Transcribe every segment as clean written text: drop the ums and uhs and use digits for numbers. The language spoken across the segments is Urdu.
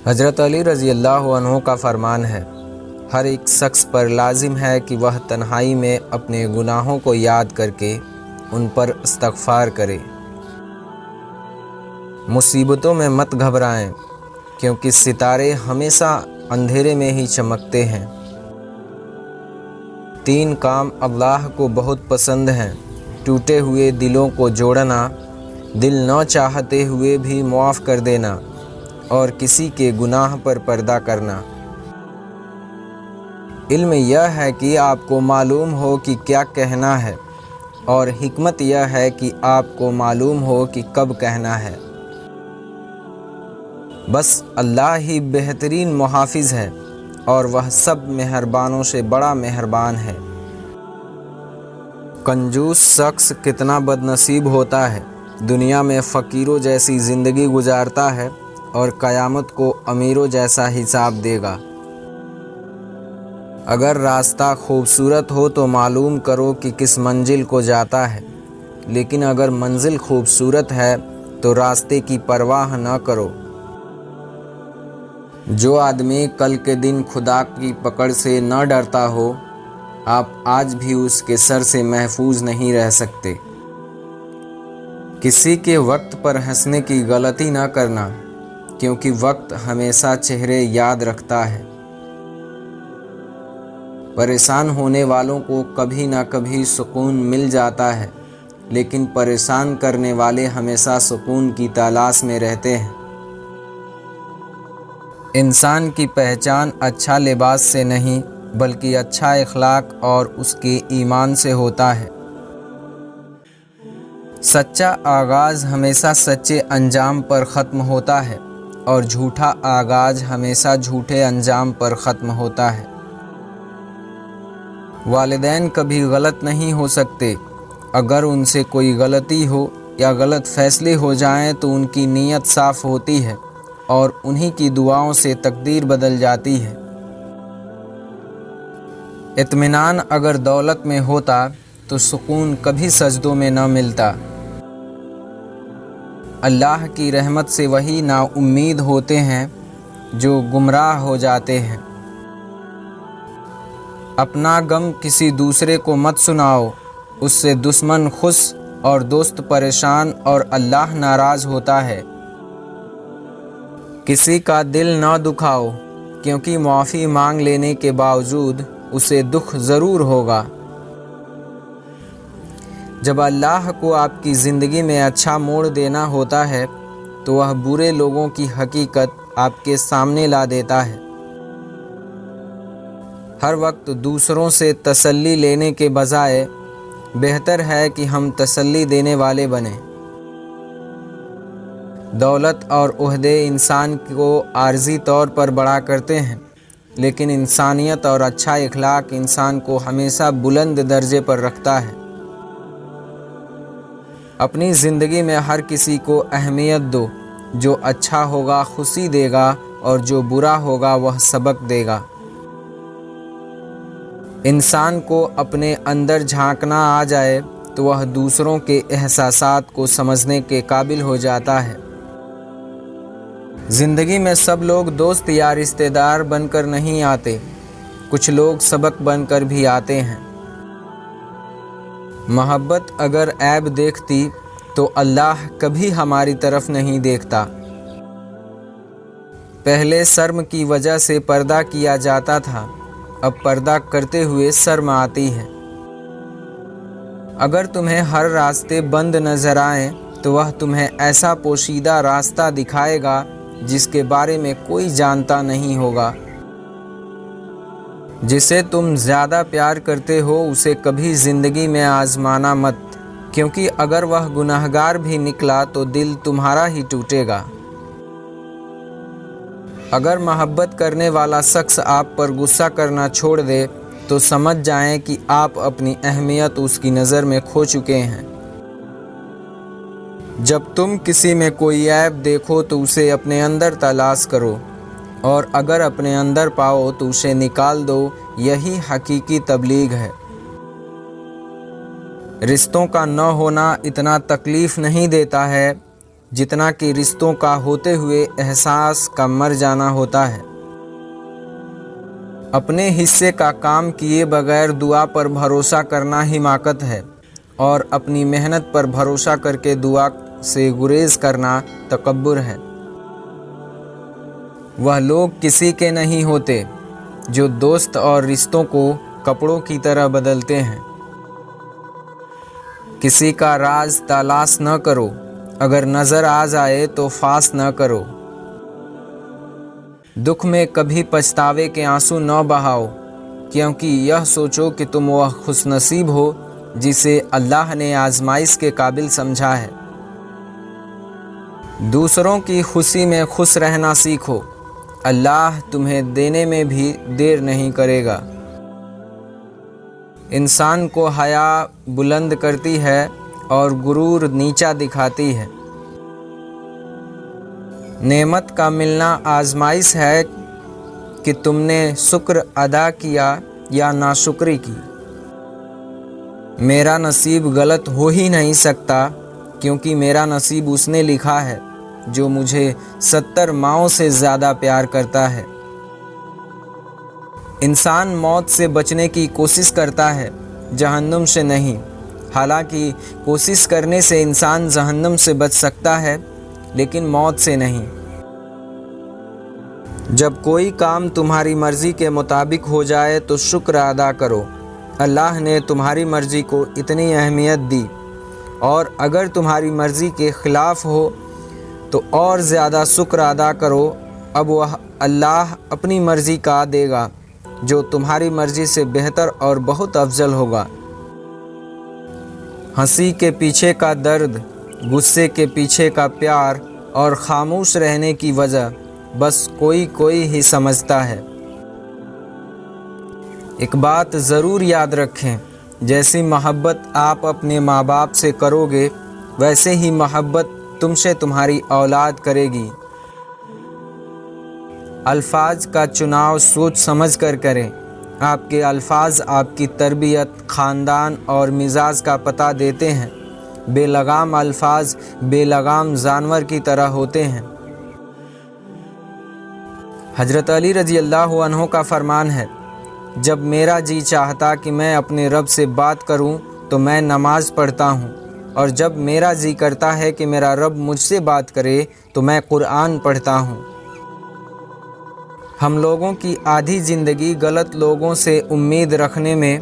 حضرت علی رضی اللہ عنہ کا فرمان ہے، ہر ایک شخص پر لازم ہے کہ وہ تنہائی میں اپنے گناہوں کو یاد کر کے ان پر استغفار کرے۔ مصیبتوں میں مت گھبرائیں، کیونکہ ستارے ہمیشہ اندھیرے میں ہی چمکتے ہیں۔ 3 کام اللہ کو بہت پسند ہیں: ٹوٹے ہوئے دلوں کو جوڑنا، دل نہ چاہتے ہوئے بھی معاف کر دینا، اور کسی کے گناہ پر پردہ کرنا۔ علم یہ ہے کہ آپ کو معلوم ہو کہ کیا کہنا ہے، اور حکمت یہ ہے کہ آپ کو معلوم ہو کہ کب کہنا ہے۔ بس اللہ ہی بہترین محافظ ہے، اور وہ سب مہربانوں سے بڑا مہربان ہے۔ کنجوس شخص کتنا بد نصیب ہوتا ہے، دنیا میں فقیروں جیسی زندگی گزارتا ہے اور قیامت کو امیروں جیسا حساب دے گا۔ اگر راستہ خوبصورت ہو تو معلوم کرو کہ کس منزل کو جاتا ہے، لیکن اگر منزل خوبصورت ہے تو راستے کی پرواہ نہ کرو۔ جو آدمی کل کے دن خدا کی پکڑ سے نہ ڈرتا ہو، آپ آج بھی اس کے سر سے محفوظ نہیں رہ سکتے۔ کسی کے وقت پر ہنسنے کی غلطی نہ کرنا، کیونکہ وقت ہمیشہ چہرے یاد رکھتا ہے۔ پریشان ہونے والوں کو کبھی نہ کبھی سکون مل جاتا ہے، لیکن پریشان کرنے والے ہمیشہ سکون کی تلاش میں رہتے ہیں۔ انسان کی پہچان اچھا لباس سے نہیں، بلکہ اچھا اخلاق اور اس کے ایمان سے ہوتا ہے۔ سچا آغاز ہمیشہ سچے انجام پر ختم ہوتا ہے، اور جھوٹا آغاز ہمیشہ جھوٹے انجام پر ختم ہوتا ہے۔ والدین کبھی غلط نہیں ہو سکتے۔ اگر ان سے کوئی غلطی ہو یا غلط فیصلے ہو جائیں تو ان کی نیت صاف ہوتی ہے، اور انہی کی دعاؤں سے تقدیر بدل جاتی ہے۔ اطمینان اگر دولت میں ہوتا تو سکون کبھی سجدوں میں نہ ملتا۔ اللہ کی رحمت سے وہی نا امید ہوتے ہیں جو گمراہ ہو جاتے ہیں۔ اپنا غم کسی دوسرے کو مت سناؤ، اس سے دشمن خوش اور دوست پریشان اور اللہ ناراض ہوتا ہے۔ کسی کا دل نہ دکھاؤ، کیونکہ معافی مانگ لینے کے باوجود اسے دکھ ضرور ہوگا۔ جب اللہ کو آپ کی زندگی میں اچھا موڑ دینا ہوتا ہے تو وہ برے لوگوں کی حقیقت آپ کے سامنے لا دیتا ہے۔ ہر وقت دوسروں سے تسلی لینے کے بجائے بہتر ہے کہ ہم تسلی دینے والے بنیں۔ دولت اور عہدے انسان کو عارضی طور پر بڑا کرتے ہیں، لیکن انسانیت اور اچھا اخلاق انسان کو ہمیشہ بلند درجے پر رکھتا ہے۔ اپنی زندگی میں ہر کسی کو اہمیت دو، جو اچھا ہوگا خوشی دے گا، اور جو برا ہوگا وہ سبق دے گا۔ انسان کو اپنے اندر جھانکنا آ جائے تو وہ دوسروں کے احساسات کو سمجھنے کے قابل ہو جاتا ہے۔ زندگی میں سب لوگ دوست یا رشتہ دار بن کر نہیں آتے، کچھ لوگ سبق بن کر بھی آتے ہیں۔ محبت اگر عیب دیکھتی تو اللہ کبھی ہماری طرف نہیں دیکھتا۔ پہلے شرم کی وجہ سے پردہ کیا جاتا تھا، اب پردہ کرتے ہوئے شرم آتی ہے۔ اگر تمہیں ہر راستے بند نظر آئیں تو وہ تمہیں ایسا پوشیدہ راستہ دکھائے گا جس کے بارے میں کوئی جانتا نہیں ہوگا۔ جسے تم زیادہ پیار کرتے ہو اسے کبھی زندگی میں آزمانا مت، کیونکہ اگر وہ گنہگار بھی نکلا تو دل تمہارا ہی ٹوٹے گا۔ اگر محبت کرنے والا شخص آپ پر غصہ کرنا چھوڑ دے تو سمجھ جائیں کہ آپ اپنی اہمیت اس کی نظر میں کھو چکے ہیں۔ جب تم کسی میں کوئی عیب دیکھو تو اسے اپنے اندر تلاش کرو، اور اگر اپنے اندر پاؤ تو اسے نکال دو، یہی حقیقی تبلیغ ہے۔ رشتوں کا نہ ہونا اتنا تکلیف نہیں دیتا ہے جتنا کہ رشتوں کا ہوتے ہوئے احساس کا مر جانا ہوتا ہے۔ اپنے حصے کا کام کیے بغیر دعا پر بھروسہ کرنا حماقت ہے، اور اپنی محنت پر بھروسہ کر کے دعا سے گریز کرنا تکبر ہے۔ وہ لوگ کسی کے نہیں ہوتے جو دوست اور رشتوں کو کپڑوں کی طرح بدلتے ہیں۔ کسی کا راز تلاش نہ کرو، اگر نظر آ جائے تو فاش نہ کرو۔ دکھ میں کبھی پچھتاوے کے آنسو نہ بہاؤ، کیونکہ یہ سوچو کہ تم وہ خوش نصیب ہو جسے اللہ نے آزمائش کے قابل سمجھا ہے۔ دوسروں کی خوشی میں خوش رہنا سیکھو، اللہ تمہیں دینے میں بھی دیر نہیں کرے گا۔ انسان کو حیا بلند کرتی ہے اور غرور نیچا دکھاتی ہے۔ نعمت کا ملنا آزمائش ہے کہ تم نے شکر ادا کیا یا ناشکری کی۔ میرا نصیب غلط ہو ہی نہیں سکتا، کیونکہ میرا نصیب اس نے لکھا ہے جو مجھے 70 ماؤں سے زیادہ پیار کرتا ہے۔ انسان موت سے بچنے کی کوشش کرتا ہے، جہنم سے نہیں۔ حالانکہ کوشش کرنے سے انسان جہنم سے بچ سکتا ہے، لیکن موت سے نہیں۔ جب کوئی کام تمہاری مرضی کے مطابق ہو جائے تو شکر ادا کرو، اللہ نے تمہاری مرضی کو اتنی اہمیت دی، اور اگر تمہاری مرضی کے خلاف ہو تو اور زیادہ شکر ادا کرو۔ اب وہ اللہ اپنی مرضی کا دے گا جو تمہاری مرضی سے بہتر اور بہت افضل ہوگا۔ ہنسی کے پیچھے کا درد، غصے کے پیچھے کا پیار اور خاموش رہنے کی وجہ بس کوئی ہی سمجھتا ہے۔ ایک بات ضرور یاد رکھیں، جیسی محبت آپ اپنے ماں باپ سے کرو گے ویسے ہی محبت تم سے تمہاری اولاد کرے گی۔ الفاظ کا چناؤ سوچ سمجھ کر کریں۔ آپ کے الفاظ آپ کی تربیت، خاندان اور مزاج کا پتہ دیتے ہیں۔ بے لگام الفاظ بے لگام جانور کی طرح ہوتے ہیں۔ حضرت علی رضی اللہ عنہ کا فرمان ہے، جب میرا جی چاہتا کہ میں اپنے رب سے بات کروں تو میں نماز پڑھتا ہوں، اور جب میرا جی کرتا ہے کہ میرا رب مجھ سے بات کرے تو میں قرآن پڑھتا ہوں۔ ہم لوگوں کی آدھی زندگی غلط لوگوں سے امید رکھنے میں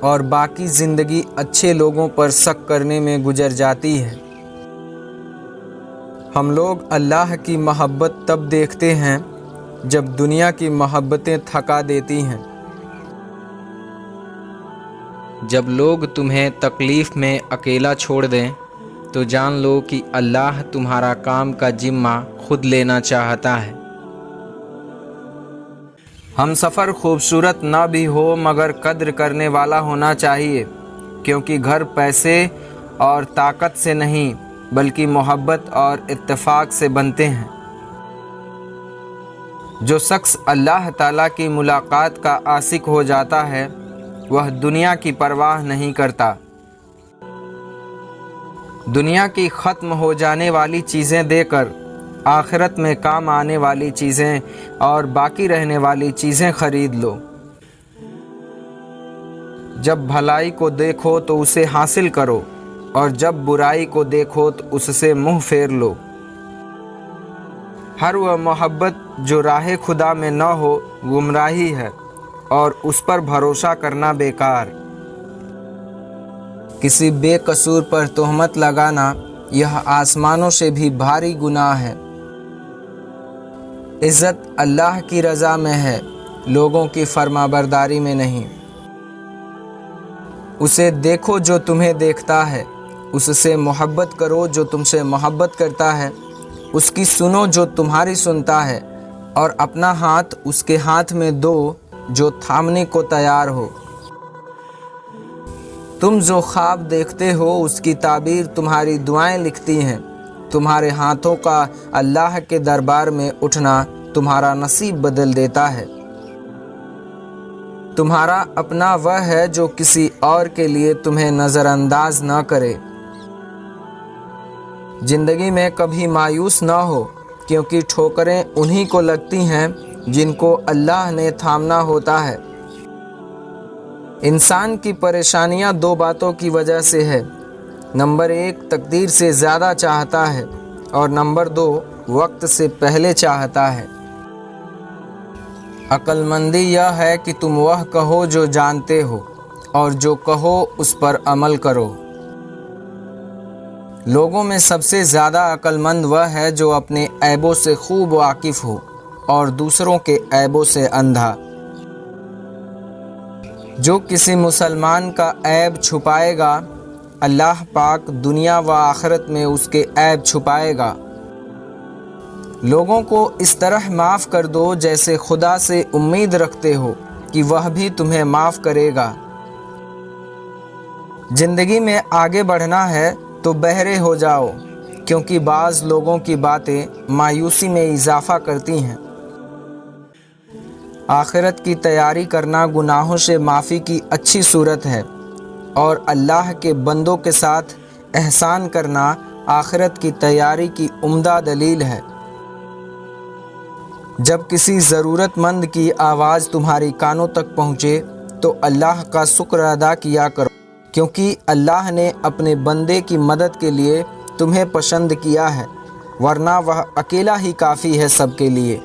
اور باقی زندگی اچھے لوگوں پر شک کرنے میں گزر جاتی ہے۔ ہم لوگ اللہ کی محبت تب دیکھتے ہیں جب دنیا کی محبتیں تھکا دیتی ہیں۔ جب لوگ تمہیں تکلیف میں اکیلا چھوڑ دیں تو جان لو کہ اللہ تمہارا کام کا ذمہ خود لینا چاہتا ہے۔ ہم سفر خوبصورت نہ بھی ہو مگر قدر کرنے والا ہونا چاہیے، کیونکہ گھر پیسے اور طاقت سے نہیں بلکہ محبت اور اتفاق سے بنتے ہیں۔ جو شخص اللہ تعالیٰ کی ملاقات کا عاشق ہو جاتا ہے وہ دنیا کی پرواہ نہیں کرتا۔ دنیا کی ختم ہو جانے والی چیزیں دے کر آخرت میں کام آنے والی چیزیں اور باقی رہنے والی چیزیں خرید لو۔ جب بھلائی کو دیکھو تو اسے حاصل کرو، اور جب برائی کو دیکھو تو اس سے منہ پھیر لو۔ ہر وہ محبت جو راہ خدا میں نہ ہو گمراہی ہے، اور اس پر بھروسہ کرنا بیکار۔ کسی بے قصور پر تہمت لگانا یہ آسمانوں سے بھی بھاری گناہ ہے۔ عزت اللہ کی رضا میں ہے، لوگوں کی فرما برداری میں نہیں۔ اسے دیکھو جو تمہیں دیکھتا ہے، اس سے محبت کرو جو تم سے محبت کرتا ہے، اس کی سنو جو تمہاری سنتا ہے، اور اپنا ہاتھ اس کے ہاتھ میں دو جو تھامنے کو تیار ہو۔ تم جو خواب دیکھتے ہو اس کی تعبیر تمہاری دعائیں لکھتی ہیں۔ تمہارے ہاتھوں کا اللہ کے دربار میں اٹھنا تمہارا نصیب بدل دیتا ہے۔ تمہارا اپنا وہ ہے جو کسی اور کے لیے تمہیں نظر انداز نہ کرے۔ زندگی میں کبھی مایوس نہ ہو، کیونکہ ٹھوکریں انہی کو لگتی ہیں جن کو اللہ نے تھامنا ہوتا ہے۔ انسان کی پریشانیاں دو باتوں کی وجہ سے ہے۔ نمبر 1 تقدیر سے زیادہ چاہتا ہے، اور نمبر 2 وقت سے پہلے چاہتا ہے۔ عقل مندی یہ ہے کہ تم وہ کہو جو جانتے ہو، اور جو کہو اس پر عمل کرو۔ لوگوں میں سب سے زیادہ عقل مند وہ ہے جو اپنے عیبوں سے خوب واقف ہو اور دوسروں کے عیبوں سے اندھا۔ جو کسی مسلمان کا عیب چھپائے گا، اللہ پاک دنیا و آخرت میں اس کے عیب چھپائے گا۔ لوگوں کو اس طرح معاف کر دو جیسے خدا سے امید رکھتے ہو کہ وہ بھی تمہیں معاف کرے گا۔ زندگی میں آگے بڑھنا ہے تو بہرے ہو جاؤ، کیونکہ بعض لوگوں کی باتیں مایوسی میں اضافہ کرتی ہیں۔ آخرت کی تیاری کرنا گناہوں سے معافی کی اچھی صورت ہے، اور اللہ کے بندوں کے ساتھ احسان کرنا آخرت کی تیاری کی عمدہ دلیل ہے۔ جب کسی ضرورت مند کی آواز تمہاری کانوں تک پہنچے تو اللہ کا شکر ادا کیا کرو، کیونکہ اللہ نے اپنے بندے کی مدد کے لیے تمہیں پسند کیا ہے، ورنہ وہ اکیلا ہی کافی ہے سب کے لیے۔